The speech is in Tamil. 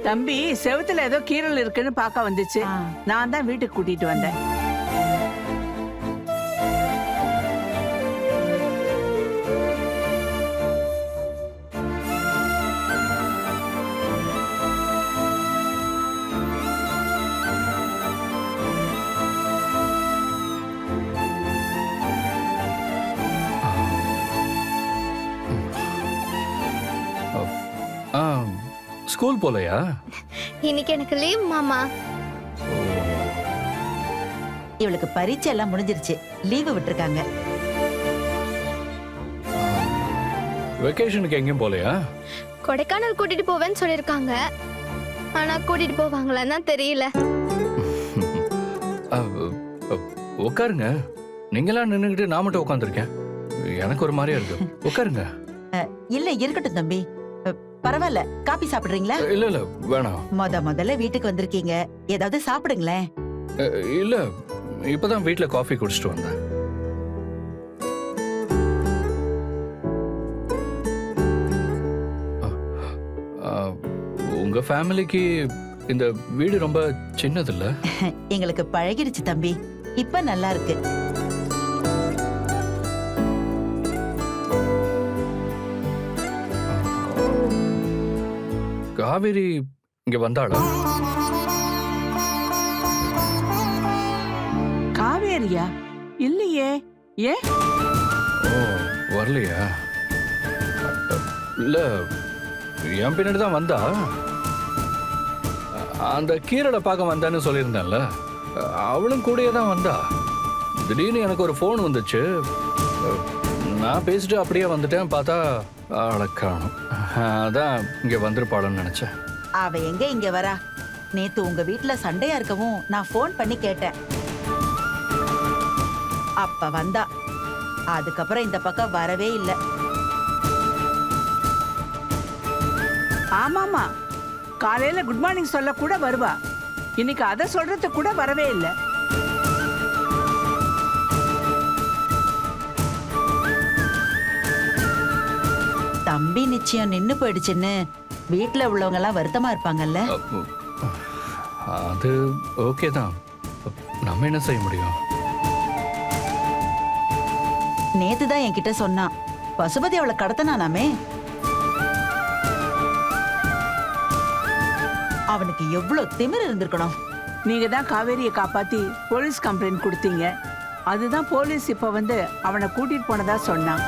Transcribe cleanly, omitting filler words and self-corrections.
தம்பி செவுத்துல ஏதோ கீரல் இருக்குன்னு பார்க்க வந்துச்சு. நான் தான் வீட்டுக்கு கூட்டிட்டு வந்தேன். ஸ்கூல் போலையா? இன்னைக்கு எனக்கு லீவ் மாமா. இவளுக்கு பரீட்சை எல்லாம் முடிஞ்சிருச்சு, லீவு விட்டுருக்காங்க. வெக்கேஷனுக்கு எங்கேயும் போலையா? கொடைக்கானல் கூட்டிட்டு போவேன்னு சொல்லிருக்காங்க. ஆனா கூட்டிட்டு போவாங்களான்னு தான் தெரியல. உட்காருங்க. நீங்களாம் நின்னுகிட்டு நான் மட்டும் உட்காந்துருக்கேன். எனக்கு ஒரு மாதிரியா இருக்கு. உட்காருங்க. இல்ல இருக்கட்டும் தம்பி, பரவாயில்ல. காபி சாப்பிடுறீங்களா? இல்ல இல்ல வேணாம். முதல்ல வீட்டுக்கு வந்திருக்கீங்க, ஏதாவது சாப்பிடுங்களேன். இல்ல இப்பதான் வீட்ல காஃபி குடிச்சிட்டு வந்தேன். உங்க ஃபேமிலிக்கு இந்த வீடு ரொம்ப சின்னது இல்ல? எங்களுக்கு பழகிடுச்சு தம்பி, இப்ப நல்லா இருக்கு. காவேரி இங்க வந்தாளா? காவேரியா? இல்லையே. ஏன்? ஓ வரலையா? இல்ல என் பின்னாடி தான் வந்தா. அந்த கீரலை பார்க்க வந்தான்னு சொல்லியிருந்தேன்ல, அவளும் கூடயே தான் வந்தா. திடீர்னு எனக்கு ஒரு ஃபோன் வந்துச்சு. நான் பேசிட்டு அப்படியே வந்துட்டேன். பார்த்தா ஆளை காணோம். அதான் இங்க வந்திருப்பாளன்னு நினைச்சேன். அவ எங்க இங்க வரா? நேத்து உங்க வீட்டுல சண்டையா இருக்கவும் நான் போன் பண்ணி கேட்டேன். அப்ப வந்தா. அதுக்கப்புறம் இந்த பக்கம் வரவே இல்லை. ஆமாமா, காலையில குட் மார்னிங் சொல்ல கூட வருவா. இன்னைக்கு அதை சொல்றது கூட வரவே இல்லை. தம்பி நிச்சயம் நின்னு போயிடுச்சுன்னு வீட்டுல உள்ளவங்க எல்லாம் வருத்தமா இருப்பாங்கல்ல? அது ஓகே தான். நம்ம என்ன செய்ய முடியும்? நேத்துதான் என்கிட்ட சொன்னான், பசுபதி அவளை கடத்தினானாமே. அவனுக்கு எவ்வளவு திமிர் இருந்திருக்கணும். நீங்க தான் காவேரியை காப்பாத்தி போலீஸ் கம்ப்ளைண்ட் கொடுத்தீங்க. அதுதான் போலீஸ் இப்ப வந்து அவனை கூட்டிட்டு போனதா சொன்னான்.